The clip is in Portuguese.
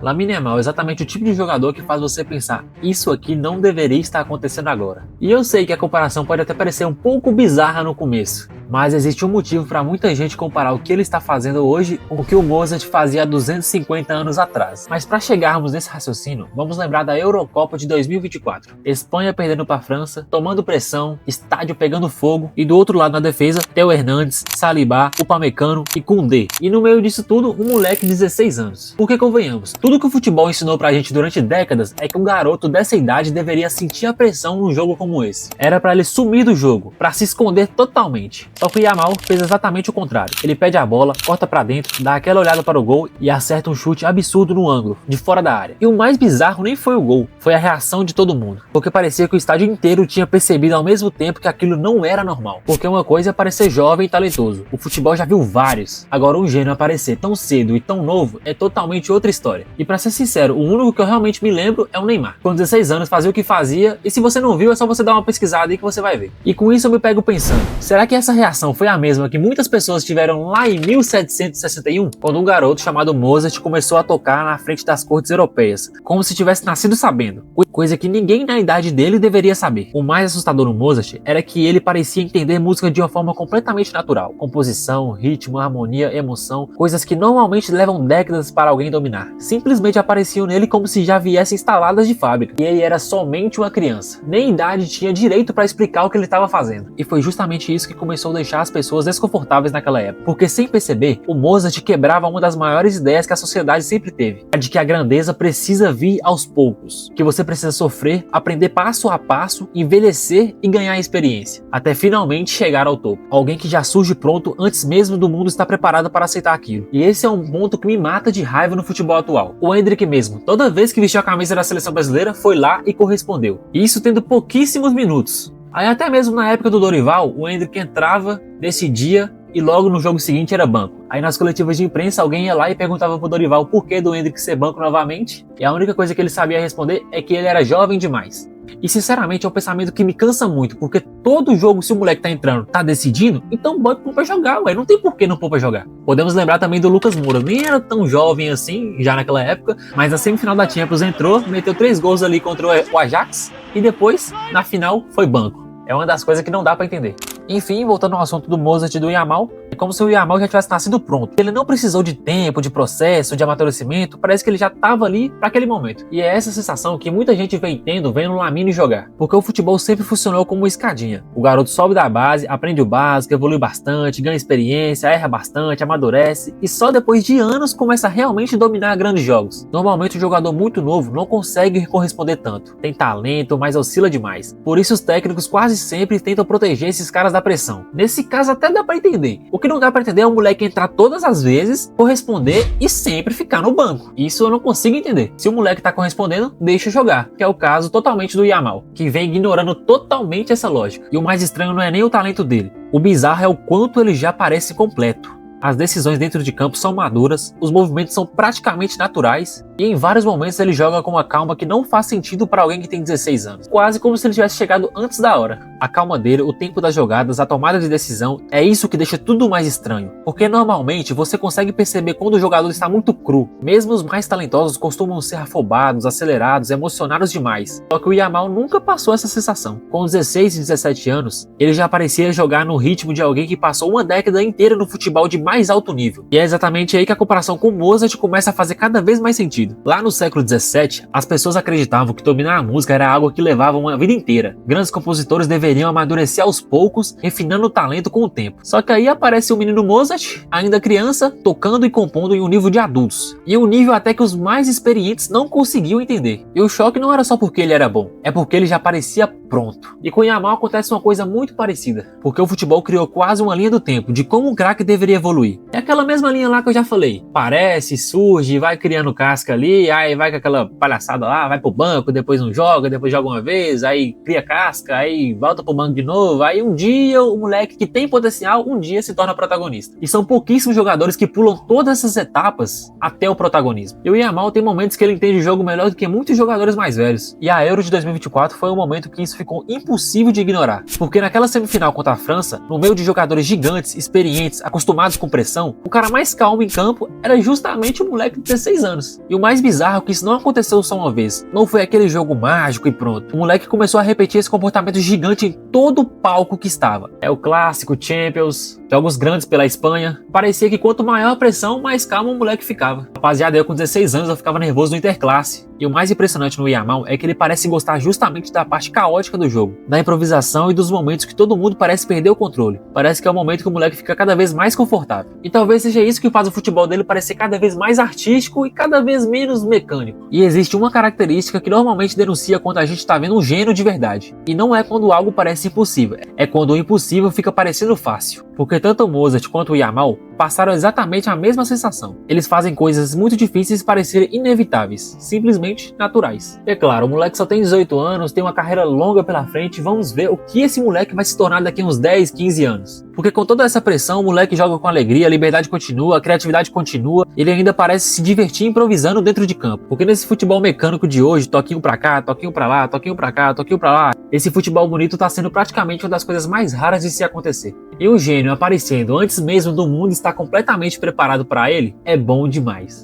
Lamine Yamal é exatamente o tipo de jogador que faz você pensar, isso aqui não deveria estar acontecendo agora. E eu sei que a comparação pode até parecer um pouco bizarra no começo, mas existe um motivo para muita gente comparar o que ele está fazendo hoje com o que o Mozart fazia há 250 anos atrás. Mas para chegarmos nesse raciocínio, vamos lembrar da Eurocopa de 2024. Espanha perdendo para a França, tomando pressão, estádio pegando fogo e do outro lado na defesa, Theo Hernandes, Saliba, Upamecano e Koundé. E no meio disso tudo, um moleque de 16 anos. Porque convenhamos, tudo que o futebol ensinou pra gente durante décadas é que um garoto dessa idade deveria sentir a pressão num jogo como esse. Era pra ele sumir do jogo, pra se esconder totalmente. Só que o Yamal fez exatamente o contrário. Ele pede a bola, corta pra dentro, dá aquela olhada para o gol e acerta um chute absurdo no ângulo, de fora da área. E o mais bizarro nem foi o gol, foi a reação de todo mundo. Porque parecia que o estádio inteiro tinha percebido ao mesmo tempo que aquilo não era normal. Porque uma coisa é parecer jovem e talentoso. O futebol já viu vários. Agora um gênio aparecer tão cedo e tão novo é totalmente outra história. E pra ser sincero, o único que eu realmente me lembro é o Neymar. Com 16 anos fazia o que fazia, e se você não viu é só você dar uma pesquisada aí que você vai ver. E com isso eu me pego pensando, será que essa reação foi a mesma que muitas pessoas tiveram lá em 1761? Quando um garoto chamado Mozart começou a tocar na frente das cortes europeias, como se tivesse nascido sabendo, coisa que ninguém na idade dele deveria saber. O mais assustador no Mozart era que ele parecia entender música de uma forma completamente natural. Composição, ritmo, harmonia, emoção, coisas que normalmente levam décadas para alguém dominar. Simplesmente apareciam nele como se já viessem instaladas de fábrica. E ele era somente uma criança. Nem idade tinha direito para explicar o que ele estava fazendo. E foi justamente isso que começou a deixar as pessoas desconfortáveis naquela época. Porque sem perceber, o Mozart quebrava uma das maiores ideias que a sociedade sempre teve. A de que a grandeza precisa vir aos poucos. Que você precisa sofrer, aprender passo a passo, envelhecer e ganhar experiência. Até finalmente chegar ao topo. Alguém que já surge pronto antes mesmo do mundo estar preparado para aceitar aquilo. E esse é um ponto que me mata de raiva no futebol atual. O Endrick mesmo, toda vez que vestiu a camisa da seleção brasileira, foi lá e correspondeu. E isso tendo pouquíssimos minutos. Aí até mesmo na época do Dorival, o Endrick entrava, decidia e logo no jogo seguinte era banco. Aí nas coletivas de imprensa alguém ia lá e perguntava pro Dorival por que do Endrick ser banco novamente, e a única coisa que ele sabia responder é que ele era jovem demais. E sinceramente é um pensamento que me cansa muito, porque todo jogo, se o moleque tá entrando, tá decidindo, então bota pra jogar, ué, não tem por que não pôr pra jogar. Podemos lembrar também do Lucas Moura, nem era tão jovem assim, já naquela época, mas na semifinal da Champions entrou, meteu 3 gols ali contra o Ajax, e depois, na final, foi banco. É uma das coisas que não dá pra entender. Enfim, voltando ao assunto do Mozart e do Yamal, é como se o Yamal já tivesse nascido pronto. Ele não precisou de tempo, de processo, de amadurecimento, parece que ele já estava ali para aquele momento. E é essa sensação que muita gente vem tendo vendo o Lamine jogar. Porque o futebol sempre funcionou como uma escadinha. O garoto sobe da base, aprende o básico, evolui bastante, ganha experiência, erra bastante, amadurece, e só depois de anos começa a realmente dominar grandes jogos. Normalmente um jogador muito novo não consegue corresponder tanto. Tem talento, mas oscila demais. Por isso os técnicos quase sempre tentam proteger esses caras da pressão. Nesse caso até dá pra entender. O que não dá pra entender é um moleque entrar todas as vezes, corresponder e sempre ficar no banco. Isso eu não consigo entender. Se o moleque tá correspondendo, deixa jogar, que é o caso totalmente do Yamal, que vem ignorando totalmente essa lógica. E o mais estranho não é nem o talento dele. O bizarro é o quanto ele já parece completo. As decisões dentro de campo são maduras, os movimentos são praticamente naturais e em vários momentos ele joga com uma calma que não faz sentido para alguém que tem 16 anos. Quase como se ele tivesse chegado antes da hora. A calma dele, o tempo das jogadas, a tomada de decisão, é isso que deixa tudo mais estranho. Porque normalmente você consegue perceber quando o jogador está muito cru. Mesmo os mais talentosos costumam ser afobados, acelerados, emocionados demais. Só que o Yamal nunca passou essa sensação. Com 16 e 17 anos, ele já parecia jogar no ritmo de alguém que passou uma década inteira no futebol de mais alto nível. E é exatamente aí que a comparação com Mozart começa a fazer cada vez mais sentido. Lá no século XVII, as pessoas acreditavam que dominar a música era algo que levava uma vida inteira. Grandes compositores deveriam amadurecer aos poucos, refinando o talento com o tempo. Só que aí aparece o menino Mozart, ainda criança, tocando e compondo em um nível de adultos. E um nível até que os mais experientes não conseguiam entender. E o choque não era só porque ele era bom, é porque ele já parecia pronto. E com Yamal acontece uma coisa muito parecida, porque o futebol criou quase uma linha do tempo de como um craque deveria evoluir. É aquela mesma linha lá que eu já falei. Parece, surge, vai criando casca ali, aí vai com aquela palhaçada lá, vai pro banco, depois não joga, depois joga uma vez, aí cria casca, aí volta pro banco de novo, aí um dia o moleque que tem potencial, um dia se torna protagonista. E são pouquíssimos jogadores que pulam todas essas etapas até o protagonismo. E o Yamal tem momentos que ele entende o jogo melhor do que muitos jogadores mais velhos. E a Euro de 2024 foi um momento que isso ficou impossível de ignorar, porque naquela semifinal contra a França, no meio de jogadores gigantes, experientes, acostumados com pressão, o cara mais calmo em campo era justamente o moleque de 16 anos. E o mais bizarro é que isso não aconteceu só uma vez, não foi aquele jogo mágico e pronto. O moleque começou a repetir esse comportamento gigante em todo o palco que estava. É o clássico, Champions, jogos grandes pela Espanha. Parecia que quanto maior a pressão, mais calmo o moleque ficava. Rapaziada, eu com 16 anos eu ficava nervoso no Interclasse. E o mais impressionante no Yamal é que ele parece gostar justamente da parte caótica do jogo, da improvisação e dos momentos que todo mundo parece perder o controle. Parece que é o momento que o moleque fica cada vez mais confortável. E talvez seja isso que faz o futebol dele parecer cada vez mais artístico e cada vez menos mecânico. E existe uma característica que normalmente denuncia quando a gente está vendo um gênio de verdade. E não é quando algo parece impossível, é quando o impossível fica parecendo fácil. Porque tanto o Mozart quanto o Yamal passaram exatamente a mesma sensação. Eles fazem coisas muito difíceis parecerem inevitáveis, simplesmente naturais. É claro, o moleque só tem 18 anos, tem uma carreira longa pela frente, vamos ver o que esse moleque vai se tornar daqui a uns 10, 15 anos. Porque com toda essa pressão, o moleque joga com alegria, a liberdade continua, a criatividade continua, ele ainda parece se divertir improvisando dentro de campo. Porque nesse futebol mecânico de hoje, toquinho pra cá, toquinho pra lá, toquinho pra cá, toquinho pra lá, esse futebol bonito tá sendo praticamente uma das coisas mais raras de se acontecer. E um gênio aparecendo antes mesmo do mundo estar completamente preparado para ele é bom demais.